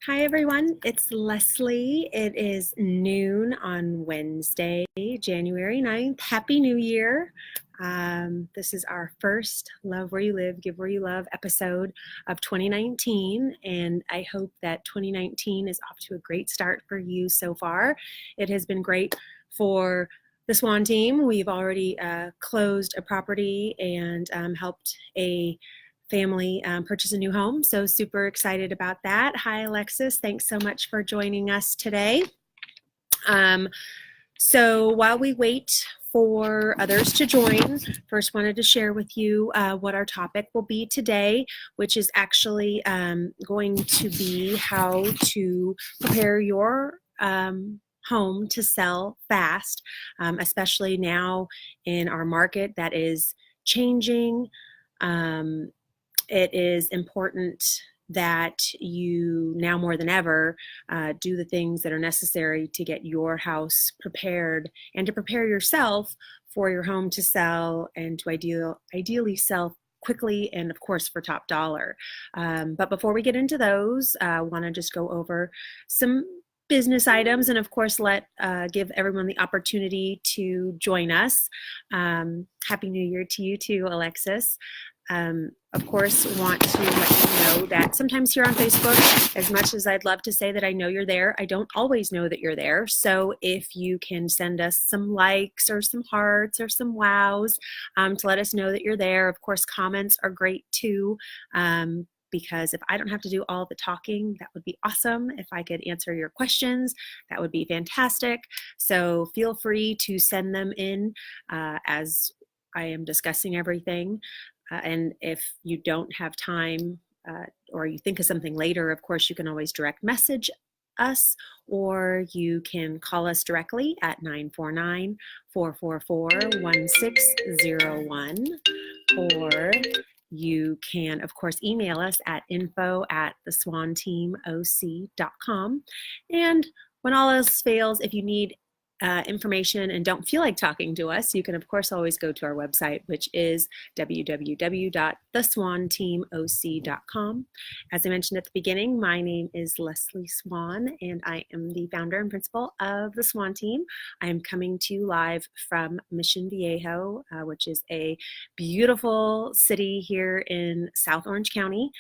Hi everyone, it's Leslie. It is noon on Wednesday, January 9th. Happy New Year. This is our first Love Where You Live, Give Where You Love episode of 2019, and I hope that 2019 is off to a great start for you so far. It has been great for the Swan Team. We've already closed a property and helped a family purchase a new home. So super excited about that. Hi, Alexis. Thanks so much for joining us today. So while we wait for others to join, first wanted to share with you what our topic will be today, which is actually going to be how to prepare your home to sell fast, especially now in our market that is changing. It is important that you now more than ever do the things that are necessary to get your house prepared and to prepare yourself for your home to sell and to ideally sell quickly and of course for top dollar. But before we get into those, I want to just go over some business items and of course give everyone the opportunity to join us. Happy New Year to you too, Alexis. Of course, want to let you know that sometimes here on Facebook, as much as I'd love to say that I know you're there, I don't always know that you're there. So if you can send us some likes or some hearts or some wows to let us know that you're there. Of course, comments are great too. Because if I don't have to do all the talking, that would be awesome. If I could answer your questions, that would be fantastic. So feel free to send them in as I am discussing everything. And if you don't have time or you think of something later, of course, you can always direct message us or you can call us directly at 949-444-1601, or you can, of course, email us at info@theswanteamoc.com. And when all else fails, if you need information and don't feel like talking to us, you can of course always go to our website, which is www.theswanteamoc.com. As I mentioned at the beginning, my name is Leslie Swan and I am the founder and principal of the Swan Team. I am coming to you live from Mission Viejo, which is a beautiful city here in South Orange County.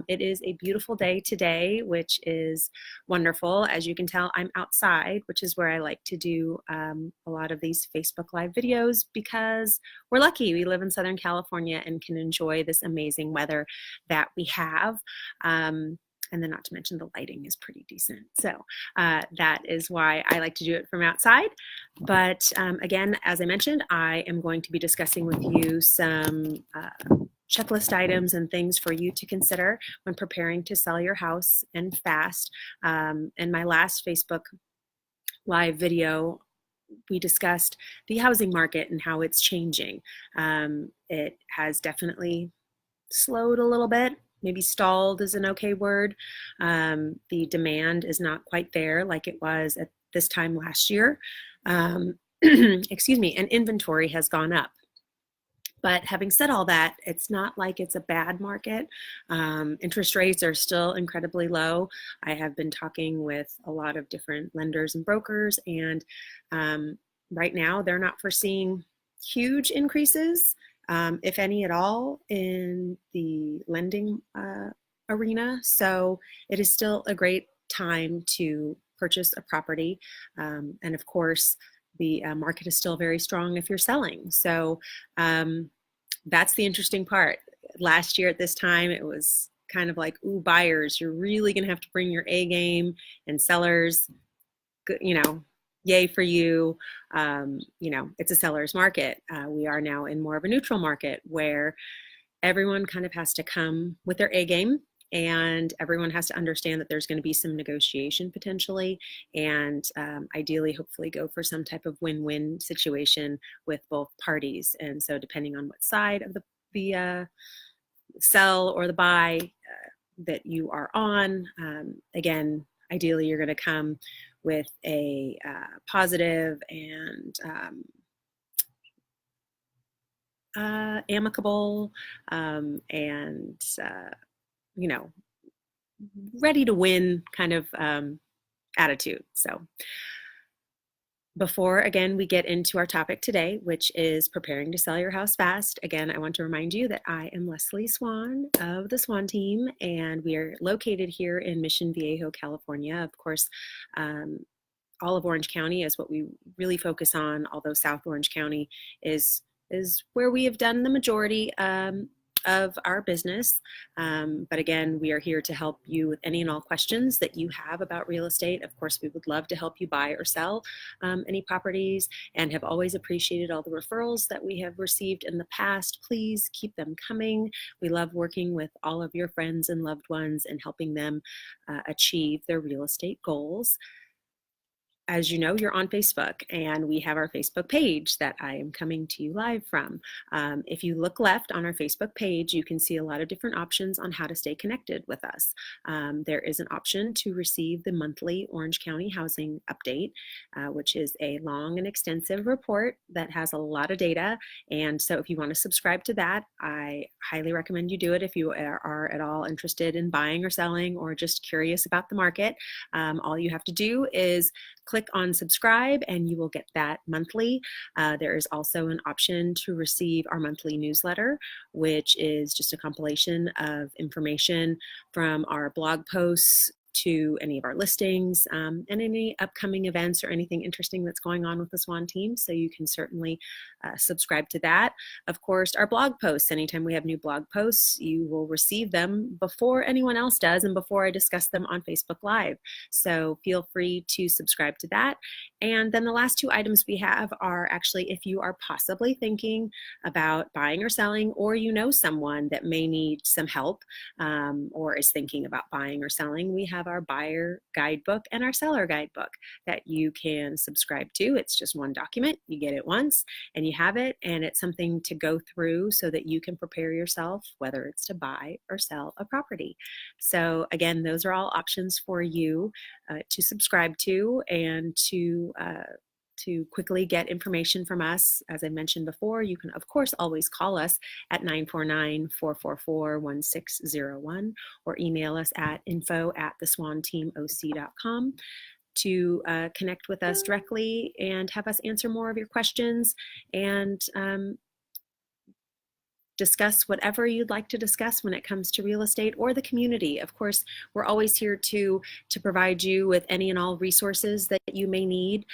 It is a beautiful day today, which is wonderful. As you can tell, I'm outside, which is where I like to do a lot of these Facebook Live videos because we're lucky. We live in Southern California and can enjoy this amazing weather that we have. And then not to mention the lighting is pretty decent. So that is why I like to do it from outside. But again, as I mentioned, I am going to be discussing with you some checklist items and things for you to consider when preparing to sell your house and fast. In my last Facebook Live video, we discussed the housing market and how it's changing. It has definitely slowed a little bit. Maybe stalled is an okay word. The demand is not quite there like it was at this time last year. Excuse me, and inventory has gone up. But having said all that, it's not like it's a bad market. Interest rates are still incredibly low. I have been talking with a lot of different lenders and brokers, and right now they're not foreseeing huge increases, if any at all, in the lending arena. So it is still a great time to purchase a property. And of course, the market is still very strong if you're selling. So that's the interesting part. Last year at this time, it was kind of like, ooh, buyers, you're really going to have to bring your A game, and sellers, you know, yay for you. It's a seller's market. We are now in more of a neutral market where everyone kind of has to come with their A game. And everyone has to understand that there's going to be some negotiation potentially, and ideally, hopefully, go for some type of win-win situation with both parties. And so, depending on what side of the sell or the buy that you are on, again, ideally, you're going to come with a positive and amicable and ready to win kind of attitude. So before, again, we get into our topic today, which is preparing to sell your house fast. Again, I want to remind you that I am Leslie Swan of the Swan Team, and we are located here in Mission Viejo, California. Of course, all of Orange County is what we really focus on, although South Orange County is where we have done the majority of our business. But again, we are here to help you with any and all questions that you have about real estate. Of course, we would love to help you buy or sell any properties, and have always appreciated all the referrals that we have received in the past. Please keep them coming. We love working with all of your friends and loved ones and helping them achieve their real estate goals. As you know, you're on Facebook, and we have our Facebook page that I am coming to you live from. If you look left on our Facebook page, you can see a lot of different options on how to stay connected with us. There is an option to receive the monthly Orange County Housing Update, which is a long and extensive report that has a lot of data. And so if you want to subscribe to that, I highly recommend you do it if you are at all interested in buying or selling, or just curious about the market. All you have to do is click on subscribe and you will get that monthly. There is also an option to receive our monthly newsletter, which is just a compilation of information from our blog posts to any of our listings and any upcoming events or anything interesting that's going on with the Swan Team. So you can certainly subscribe to that. Of course, our blog posts, anytime we have new blog posts, you will receive them before anyone else does and before I discuss them on Facebook Live. So feel free to subscribe to that. And then the last two items we have are actually if you are possibly thinking about buying or selling, or you know someone that may need some help or is thinking about buying or selling, we have our buyer guidebook and our seller guidebook that you can subscribe to. It's just one document. You get it once and you have it, and it's something to go through so that you can prepare yourself, whether it's to buy or sell a property. So again, those are all options for you to subscribe to and to quickly get information from us. As I mentioned before, you can, of course, always call us at 949-444-1601 or email us at info@theswanteamoc.com to connect with us directly and have us answer more of your questions and discuss whatever you'd like to discuss when it comes to real estate or the community. Of course, we're always here to provide you with any and all resources that you may need.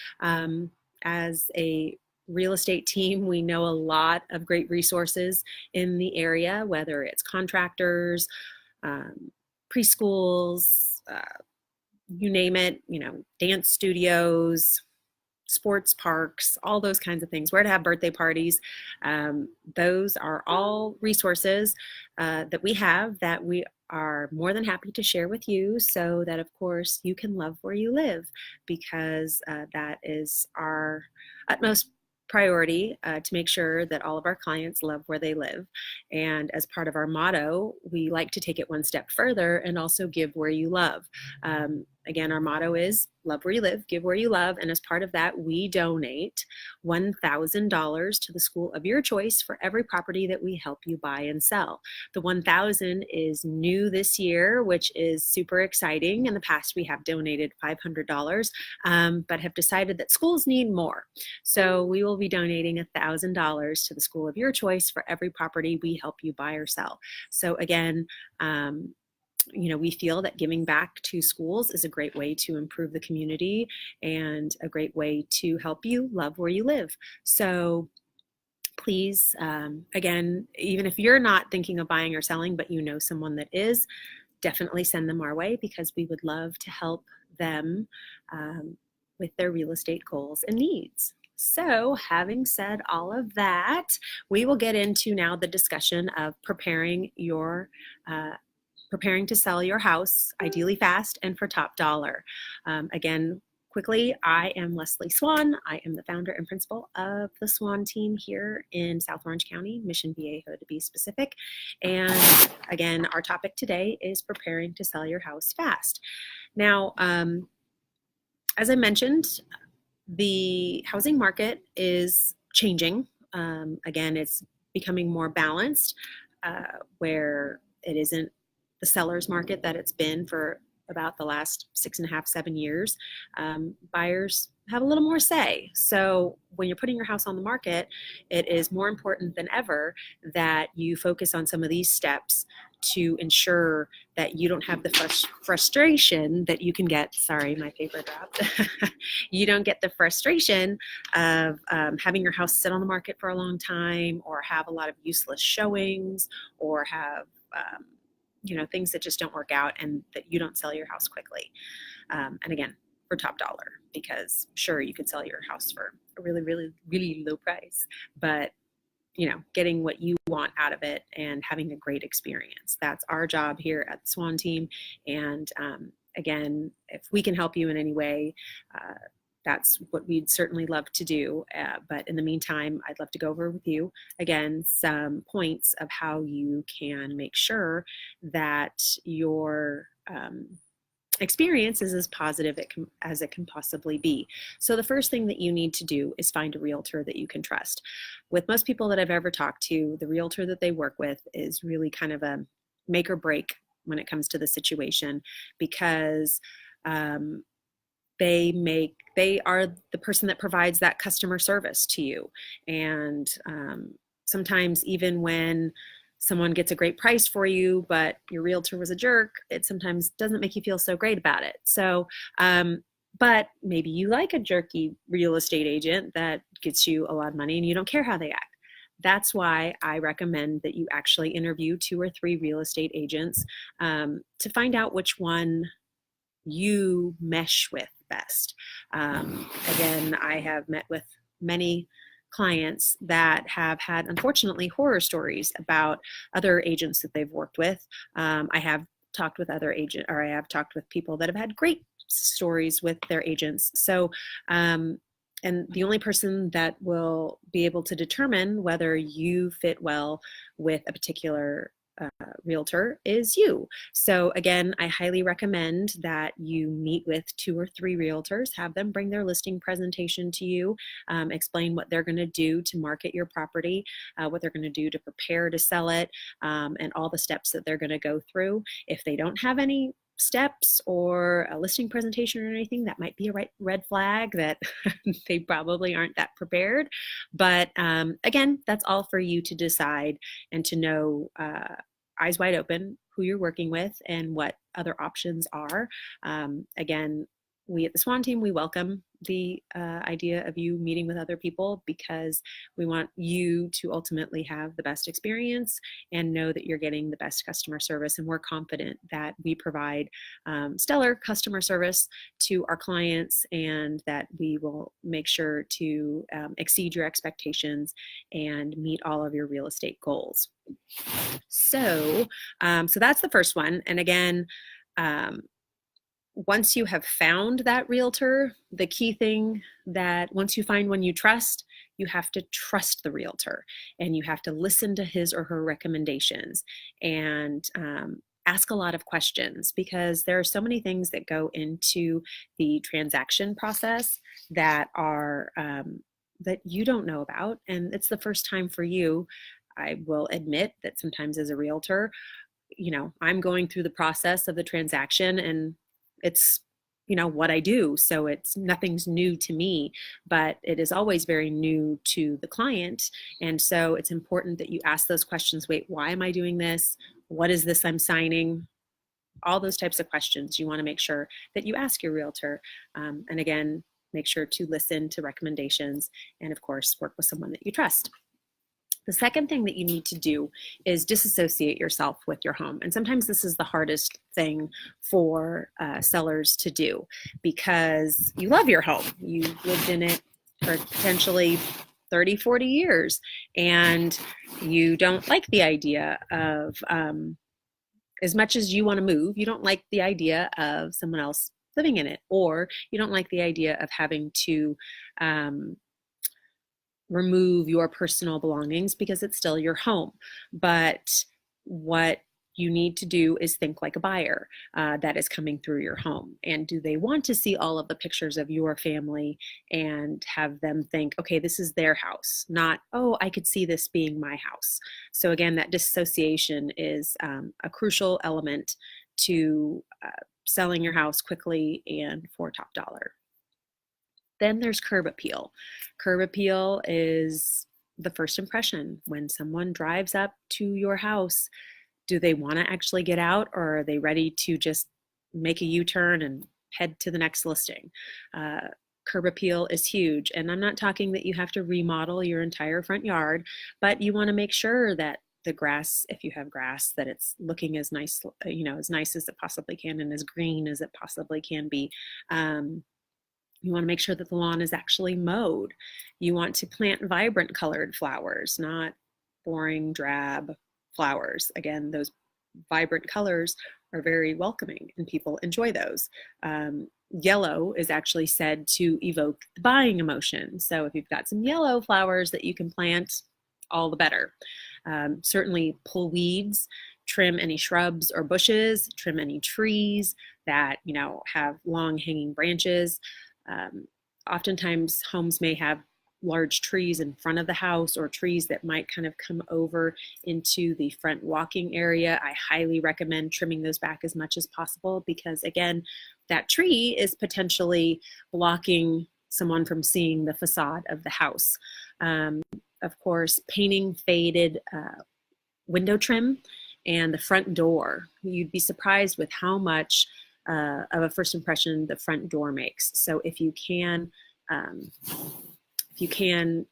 As a real estate team, we know a lot of great resources in the area, whether it's contractors, preschools, you name it, dance studios, sports parks, all those kinds of things, where to have birthday parties. Those are all resources that we have that we are more than happy to share with you, so that of course you can love where you live, because that is our utmost priority, to make sure that all of our clients love where they live. And as part of our motto, we like to take it one step further and also give where you love. Again, our motto is love where you live, give where you love. And as part of that, we donate $1,000 to the school of your choice for every property that we help you buy and sell. The $1,000 is new this year, which is super exciting. In the past, we have donated $500, but have decided that schools need more. So we will be donating $1,000 to the school of your choice for every property we help you buy or sell. So again, we feel that giving back to schools is a great way to improve the community and a great way to help you love where you live. So please, again, even if you're not thinking of buying or selling, but you know someone that is, definitely send them our way, because we would love to help them with their real estate goals and needs. So having said all of that, we will get into now the discussion of preparing to sell your house, ideally fast and for top dollar. Again, quickly, I am Leslie Swan. I am the founder and principal of the Swan Team here in South Orange County, Mission Viejo to be specific. And again, our topic today is preparing to sell your house fast. Now, as I mentioned, the housing market is changing. Again, it's becoming more balanced, where it isn't the seller's market that it's been for about the last 6.5, 7 years, buyers have a little more say. So when you're putting your house on the market, it is more important than ever that you focus on some of these steps to ensure that you don't have the frustration that you can get. Sorry, my paper dropped. You don't get the frustration of having your house sit on the market for a long time, or have a lot of useless showings, or have things that just don't work out and that you don't sell your house quickly. And again, for top dollar, because sure, you could sell your house for a really, really, really low price, but getting what you want out of it and having a great experience. That's our job here at the Swan Team. And again, if we can help you in any way, that's what we'd certainly love to do. But in the meantime, I'd love to go over with you again some points of how you can make sure that your experience is as positive as it can possibly be. So the first thing that you need to do is find a realtor that you can trust. With most people that I've ever talked to, the realtor that they work with is really kind of a make or break when it comes to the situation, because they are the person that provides that customer service to you. And sometimes even when someone gets a great price for you, but your realtor was a jerk, it sometimes doesn't make you feel so great about it. So, but maybe you like a jerky real estate agent that gets you a lot of money and you don't care how they act. That's why I recommend that you actually interview 2 or 3 real estate agents to find out which one you mesh with best. Again, I have met with many clients that have had, unfortunately, horror stories about other agents that they've worked with. I have talked with I have talked with people that have had great stories with their agents. So, and the only person that will be able to determine whether you fit well with a particular realtor is you. So again, I highly recommend that you meet with 2 or 3 realtors, have them bring their listing presentation to you, explain what they're going to do to market your property, what they're going to do to prepare to sell it, and all the steps that they're going to go through. If they don't have any steps or a listing presentation or anything, that might be a red flag that they probably aren't that prepared. But again, that's all for you to decide and to know, eyes wide open, who you're working with and what other options are. Again, we at the Swan Team, we welcome the idea of you meeting with other people, because we want you to ultimately have the best experience and know that you're getting the best customer service. And we're confident that we provide stellar customer service to our clients, and that we will make sure to exceed your expectations and meet all of your real estate goals. So that's the first one. And again, once you have found that realtor, the key thing that once you find one you trust, you have to trust the realtor, and you have to listen to his or her recommendations, and ask a lot of questions, because there are so many things that go into the transaction process that are that you don't know about, and it's the first time for you. I will admit that sometimes as a realtor, I'm going through the process of the transaction, and it's what I do, so nothing's new to me, but it is always very new to the client. And so it's important that you ask those questions. Wait, why am I doing this? What is this I'm signing? All those types of questions you want to make sure that you ask your realtor. And again, make sure to listen to recommendations, and of course work with someone that you trust. The second thing that you need to do is disassociate yourself with your home. And sometimes this is the hardest thing for sellers to do, because you love your home. You've lived in it for potentially 30, 40 years, and you don't like the idea of, as much as you want to move, you don't like the idea of someone else living in it, or you don't like the idea of having to remove your personal belongings, because it's still your home. But what you need to do is think like a buyer that is coming through your home. And do they want to see all of the pictures of your family and have them think, okay, this is their house, not, oh, I could see this being my house. So again, that dissociation is a crucial element to selling your house quickly and for top dollar. Then there's curb appeal. Curb appeal is the first impression. When someone drives up to your house, do they want to actually get out, or are they ready to just make a U-turn and head to the next listing? Curb appeal is huge. And I'm not talking that you have to remodel your entire front yard, but you want to make sure that the grass, if you have grass, that it's looking as nice, as nice as it possibly can and as green as it possibly can be. You want to make sure that the lawn is actually mowed. You want to plant vibrant colored flowers, not boring, drab flowers. Again, those vibrant colors are very welcoming and people enjoy those. Yellow is actually said to evoke the buying emotion. So if you've got some yellow flowers that you can plant, all the better. Certainly pull weeds, trim any shrubs or bushes, trim any trees that have long hanging branches. Oftentimes homes may have large trees in front of the house or trees that might kind of come over into the front walking area. I highly recommend trimming those back as much as possible because, again, that tree is potentially blocking someone from seeing the facade of the house. Of course, painting faded window trim and the front door. You'd be surprised with how much of a first impression the front door makes. So if you can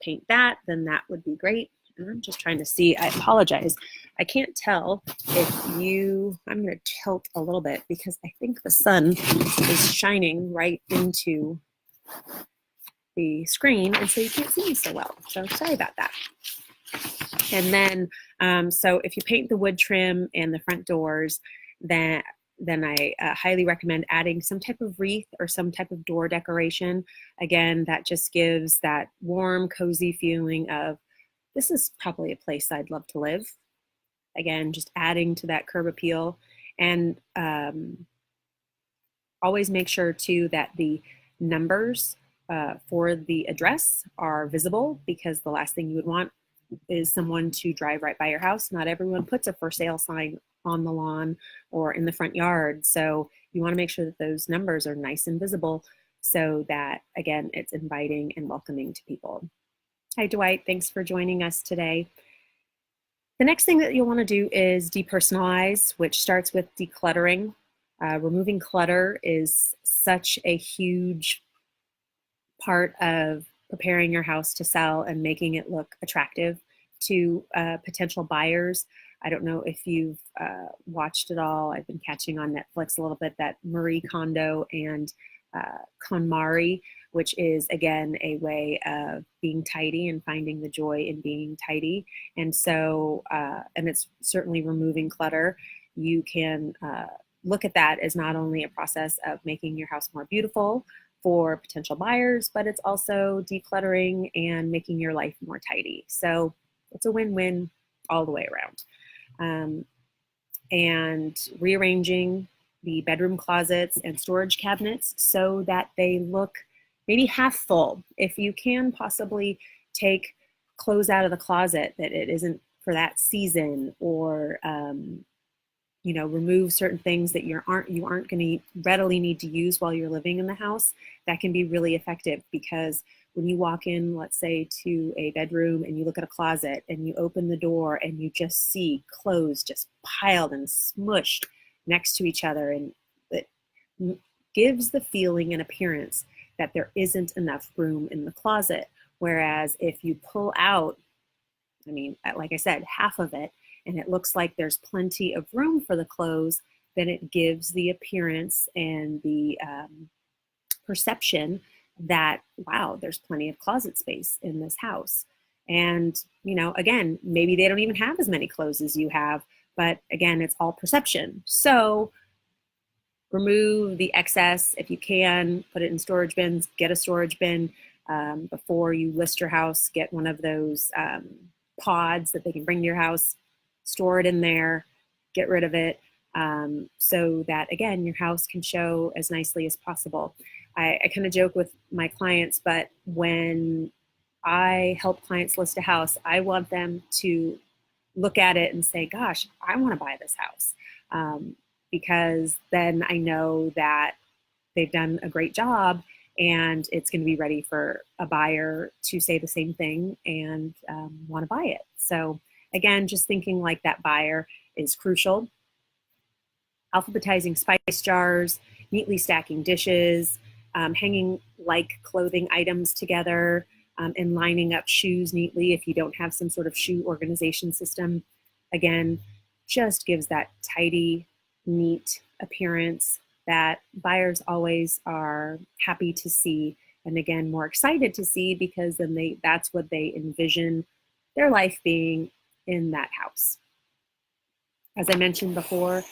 paint that, then that would be great. And I'm just trying to see, I apologize. I can't tell if I'm going to tilt a little bit because I think the sun is shining right into the screen, and so you can't see me so well. So sorry about that. And then, so if you paint the wood trim and the front doors, then I highly recommend adding some type of wreath or some type of door decoration. Again, that just gives that warm, cozy feeling of, this is probably a place I'd love to live. Again, just adding to that curb appeal. And always make sure too that the numbers for the address are visible, because the last thing you would want is someone to drive right by your house. Not everyone puts a for sale sign on the lawn or in the front yard. So you want to make sure that those numbers are nice and visible so that, again, it's inviting and welcoming to people. Hi, Dwight. Thanks for joining us today. The next thing that you'll want to do is depersonalize, which starts with decluttering. Removing clutter is such a huge part of preparing your house to sell and making it look attractive to potential buyers. I don't know if you've watched it all. I've been catching on Netflix a little bit that Marie Kondo and KonMari, which is, again, a way of being tidy and finding the joy in being tidy. And so, and it's certainly removing clutter. You can look at that as not only a process of making your house more beautiful for potential buyers, but it's also decluttering and making your life more tidy. So it's a win-win all the way around. And rearranging the bedroom closets and storage cabinets so that they look maybe half full. If you can possibly take clothes out of the closet that it isn't for that season, or remove certain things that you aren't going to readily need to use while you're living in the house, that can be really effective. Because when you walk in, let's say, to a bedroom and you look at a closet and you open the door and you just see clothes just piled and smushed next to each other, and it gives the feeling and appearance that there isn't enough room in the closet. Whereas if you pull out, like I said, half of it, and it looks like there's plenty of room for the clothes, then it gives the appearance and the perception that, wow, there's plenty of closet space in this house. And, again, maybe they don't even have as many clothes as you have, but again, it's all perception. So remove the excess if you can, put it in storage bins, get a storage bin. Before you list your house, get one of those pods that they can bring to your house, store it in there, get rid of it, so that, again, your house can show as nicely as possible. I kind of joke with my clients, but when I help clients list a house, I want them to look at it and say, gosh, I want to buy this house. Because then I know that they've done a great job and it's going to be ready for a buyer to say the same thing and want to buy it. So again, just thinking like that buyer is crucial. Alphabetizing spice jars, neatly stacking dishes, hanging like clothing items together, and lining up shoes neatly if you don't have some sort of shoe organization system. Again, just gives that tidy, neat appearance that buyers always are happy to see, and again, more excited to see, because then that's what they envision their life being in that house. As I mentioned before,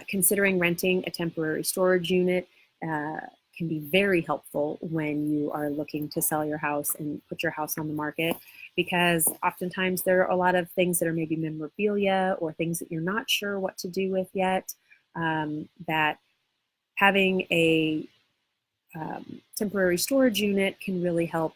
considering renting a temporary storage unit can be very helpful when you are looking to sell your house and put your house on the market, because oftentimes there are a lot of things that are maybe memorabilia or things that you're not sure what to do with yet, that having a temporary storage unit can really help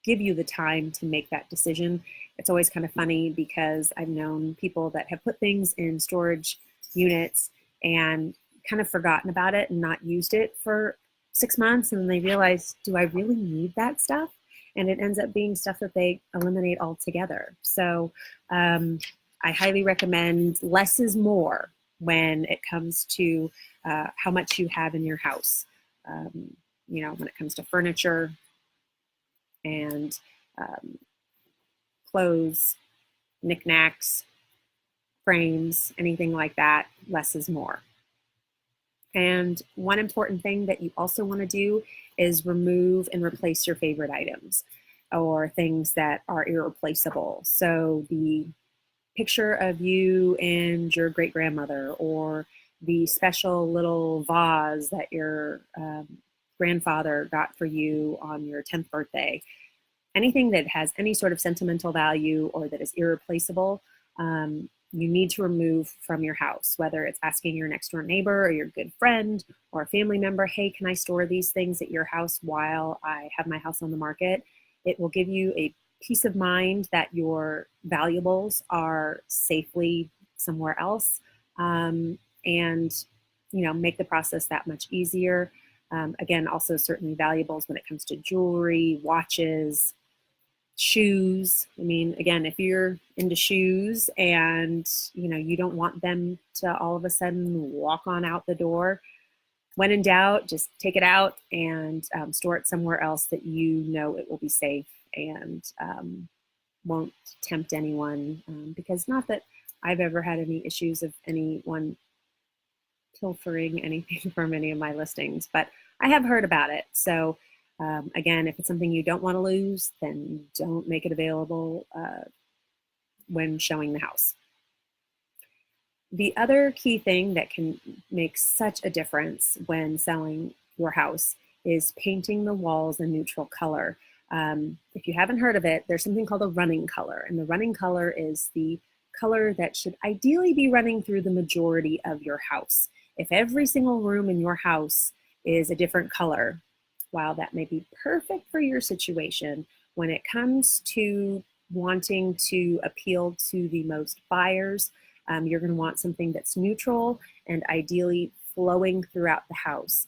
give you the time to make that decision. It's always kind of funny because I've known people that have put things in storage units and kind of forgotten about it and not used it for 6 months, and then they realize, do I really need that stuff? And it ends up being stuff that they eliminate altogether. So I highly recommend less is more when it comes to how much you have in your house. You know, when it comes to furniture and clothes, knickknacks, frames, anything like that, less is more. And one important thing that you also want to do is remove and replace your favorite items or things that are irreplaceable. So the picture of you and your great-grandmother, or the special little vase that your grandfather got for you on your 10th birthday. Anything that has any sort of sentimental value or that is irreplaceable, you need to remove from your house, whether it's asking your next door neighbor or your good friend or a family member, hey, can I store these things at your house while I have my house on the market? It will give you a peace of mind that your valuables are safely somewhere else, and you know, make the process that much easier. Again, also certainly valuables when it comes to jewelry, watches, shoes. I mean, again, if you're into shoes and you know you don't want them to all of a sudden walk on out the door, when in doubt, just take it out and store it somewhere else that you know it will be safe and won't tempt anyone. Because not that I've ever had any issues of anyone pilfering anything from any of my listings, but I have heard about it. So again, if it's something you don't want to lose, then don't make it available when showing the house. The other key thing that can make such a difference when selling your house is painting the walls a neutral color. If you haven't heard of it, there's something called a running color, and the running color is the color that should ideally be running through the majority of your house. If every single room in your house is a different color, while that may be perfect for your situation, when it comes to wanting to appeal to the most buyers, you're going to want something that's neutral and ideally flowing throughout the house.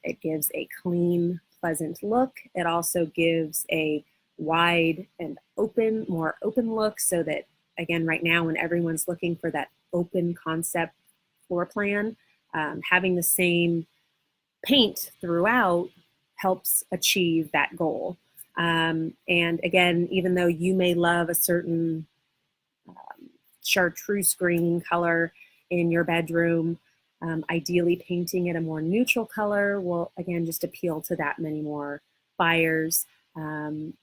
It gives a clean, pleasant look. It also gives a wide and open, more open look, so that, again, right now when everyone's looking for that open concept floor plan, having the same paint throughout helps achieve that goal. And again, even though you may love a certain chartreuse green color in your bedroom, ideally painting it a more neutral color will, again, just appeal to that many more buyers,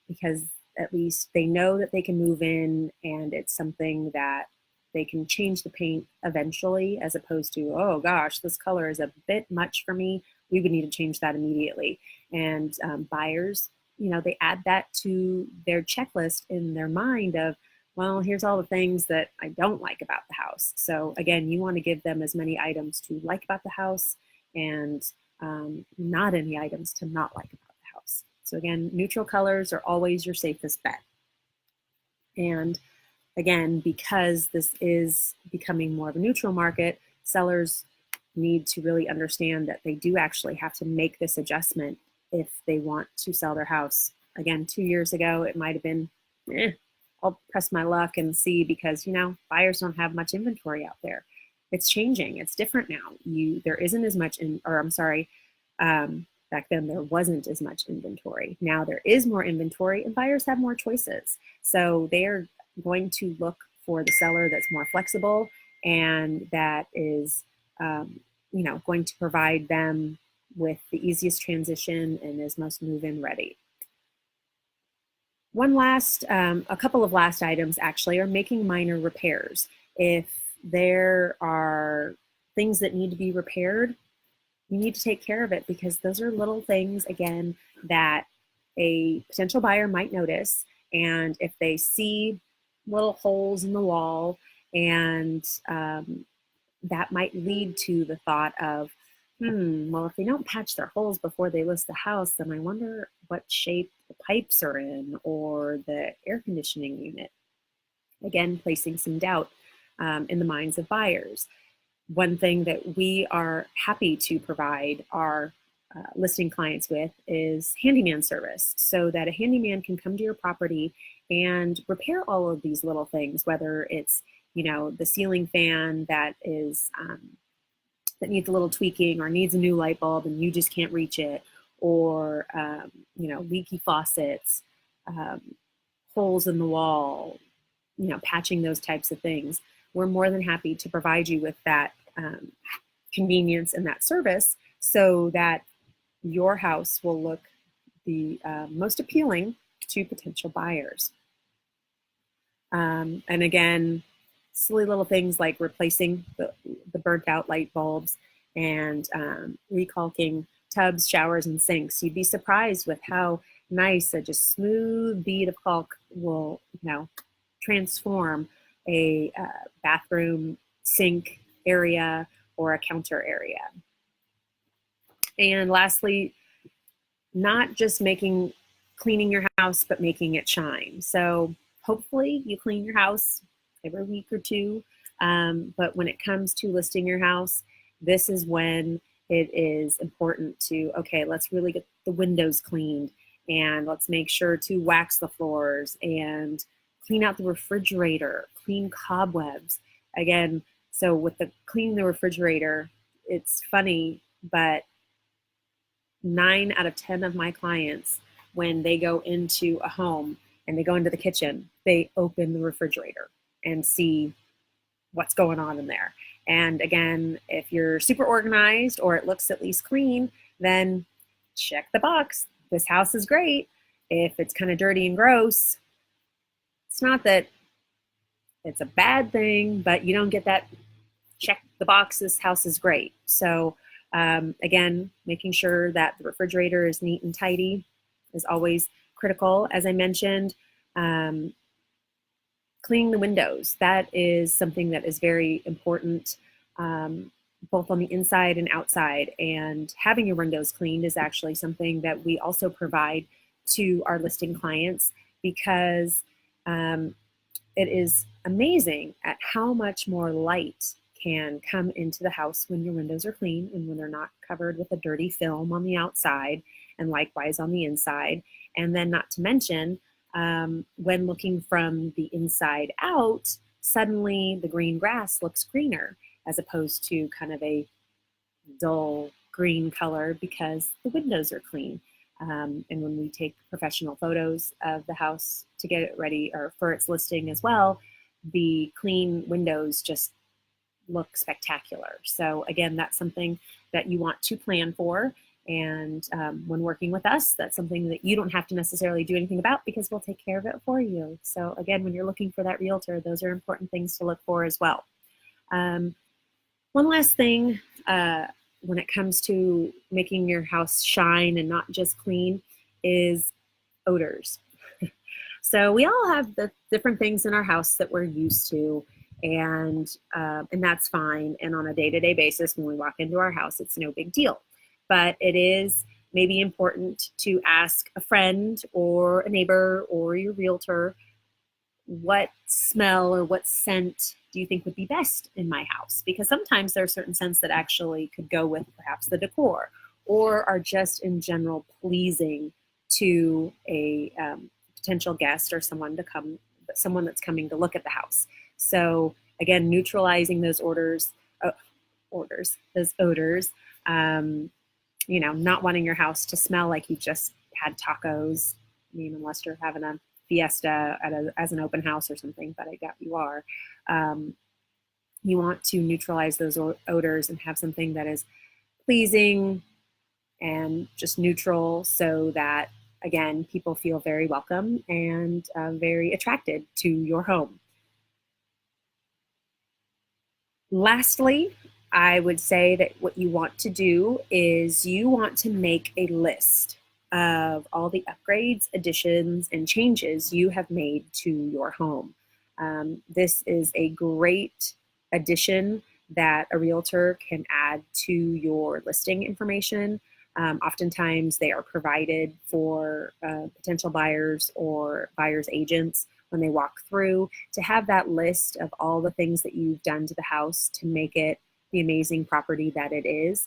because at least they know that they can move in and it's something that they can change the paint eventually, as opposed to, oh gosh, this color is a bit much for me, we would need to change that immediately. And buyers, you know, they add that to their checklist in their mind of, Well, here's all the things that I don't like about the house. So again, you want to give them as many items to like about the house and not any items to not like about the house. So again, neutral colors are always your safest bet. And again, because this is becoming more of a neutral market, sellers need to really understand that they do actually have to make this adjustment if they want to sell their house. Again, 2 years ago, it might have been, I'll press my luck and see, because buyers don't have much inventory out there. It's changing. It's different now. There isn't as much back then there wasn't as much inventory. Now there is more inventory and buyers have more choices. So they are going to look for the seller that's more flexible and that is, going to provide them with the easiest transition and is most move-in ready. A couple of last items actually are making minor repairs. If there are things that need to be repaired, you need to take care of it, because those are little things, again, that a potential buyer might notice. And if they see little holes in the wall, and that might lead to the thought of, well, if they don't patch their holes before they list the house, then I wonder what shape the pipes are in or the air conditioning unit. Again, placing some doubt in the minds of buyers. One thing that we are happy to provide our listing clients with is handyman service, so that a handyman can come to your property and repair all of these little things, whether it's the ceiling fan that is that needs a little tweaking or needs a new light bulb and you just can't reach it, or leaky faucets, holes in the wall, patching those types of things. We're more than happy to provide you with that convenience and that service, so that your house will look the most appealing to potential buyers. And again, silly little things like replacing the burnt out light bulbs and recalking tubs, showers, and sinks. You'd be surprised with how nice a just smooth bead of caulk will transform a bathroom sink area or a counter area. And lastly, not just cleaning your house, but making it shine. So hopefully you clean your house every week or two. But when it comes to listing your house, this is when it is important to, okay, let's really get the windows cleaned, and let's make sure to wax the floors and clean out the refrigerator, clean cobwebs. Again, so with the cleaning the refrigerator, it's funny, but 9 out of 10 of my clients, when they go into a home and they go into the kitchen, they open the refrigerator and see what's going on in there. And again, if you're super organized or it looks at least clean, then check the box. This house is great. If it's kind of dirty and gross, it's not that it's a bad thing, but you don't get that check the box, this house is great. So again, making sure that the refrigerator is neat and tidy is always critical. As I mentioned, cleaning the windows, that is something that is very important, both on the inside and outside. And having your windows cleaned is actually something that we also provide to our listing clients, because it is amazing at how much more light can come into the house when your windows are clean and when they're not covered with a dirty film on the outside, and likewise on the inside. And then not to mention, when looking from the inside out, suddenly the green grass looks greener as opposed to kind of a dull green color because the windows are clean. And when we take professional photos of the house to get it ready or for its listing as well, the clean windows just look spectacular. So again, that's something that you want to plan for. And when working with us, that's something that you don't have to necessarily do anything about, because we'll take care of it for you. So again, when you're looking for that realtor, those are important things to look for as well. One last thing, when it comes to making your house shine and not just clean, is odors. So we all have the different things in our house that we're used to, and that's fine. And on a day-to-day basis, when we walk into our house, it's no big deal. But it is maybe important to ask a friend or a neighbor or your realtor, what smell or what scent do you think would be best in my house? Because sometimes there are certain scents that actually could go with perhaps the decor or are just in general pleasing to a potential guest or someone that's coming to look at the house. So again, neutralizing those those odors. Um, not wanting your house to smell like you just had tacos. I mean, unless you're having a fiesta as an open house or something, but I doubt you are. Um, you want to neutralize those odors and have something that is pleasing and just neutral, so that, again, people feel very welcome and very attracted to your home. Lastly, I would say that what you want to do is you want to make a list of all the upgrades, additions, and changes you have made to your home. This is a great addition that a realtor can add to your listing information. Oftentimes, they are provided for potential buyers or buyers' agents when they walk through, to have that list of all the things that you've done to the house to make it the amazing property that it is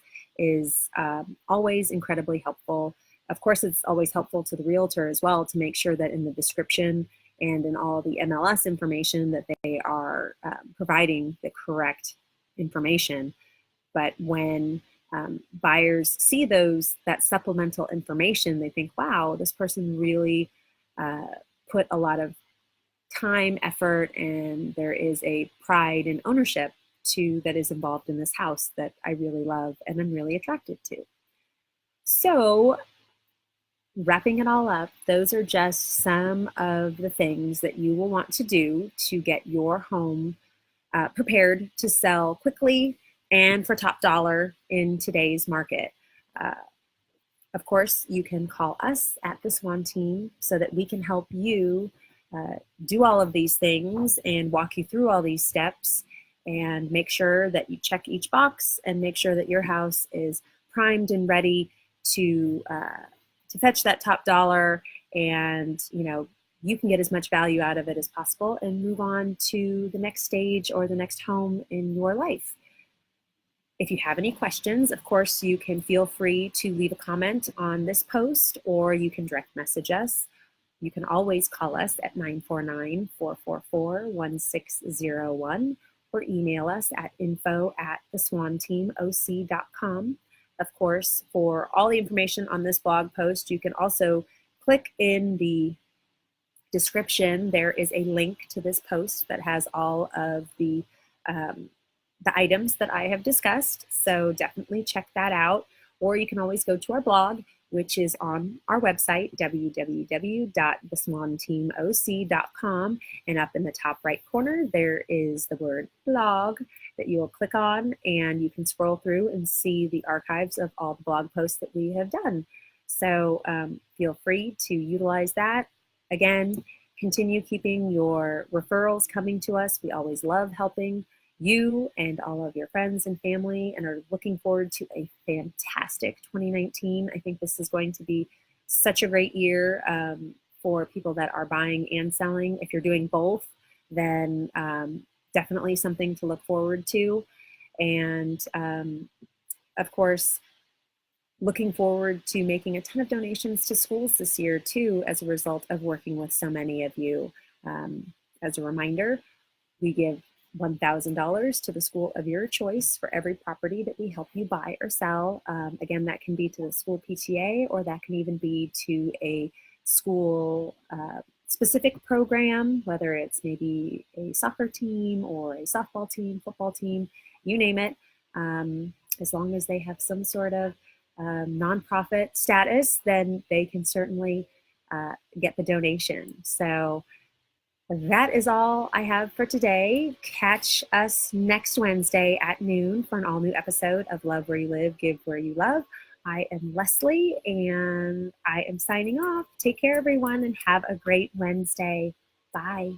always incredibly helpful. Of course, it's always helpful to the realtor as well to make sure that in the description and in all the MLS information that they are providing the correct information. But when buyers see that supplemental information, they think, wow, this person really put a lot of time, effort, and there is a pride and ownership that is involved in this house that I really love and I'm really attracted to. So, wrapping it all up, those are just some of the things that you will want to do to get your home prepared to sell quickly and for top dollar in today's market. Of course, you can call us at the Swan Team so that we can help you do all of these things and walk you through all these steps and make sure that you check each box and make sure that your house is primed and ready to fetch that top dollar, and you can get as much value out of it as possible and move on to the next stage or the next home in your life. If you have any questions, of course, you can feel free to leave a comment on this post, or you can direct message us. You can always call us at 949-444-1601 or email us at info@theswanteamoc.com. Of course, for all the information on this blog post, you can also click in the description. There is a link to this post that has all of the items that I have discussed. So definitely check that out. Or you can always go to our blog, which is on our website, www.theswanteamoc.com. And up in the top right corner, there is the word blog that you will click on, and you can scroll through and see the archives of all the blog posts that we have done. So feel free to utilize that. Again, continue keeping your referrals coming to us. We always love helping you and all of your friends and family, and are looking forward to a fantastic 2019. I think this is going to be such a great year for people that are buying and selling. If you're doing both, then definitely something to look forward to. And of course, looking forward to making a ton of donations to schools this year too, as a result of working with so many of you. As a reminder, we give $1,000 to the school of your choice for every property that we help you buy or sell. Again, that can be to the school PTA, or that can even be to a school specific program, whether it's maybe a soccer team or a softball team, football team, you name it. As long as they have some sort of nonprofit status, then they can certainly get the donation. So that is all I have for today. Catch us next Wednesday at noon for an all-new episode of Love Where You Live, Give Where You Love. I am Leslie, and I am signing off. Take care, everyone, and have a great Wednesday. Bye.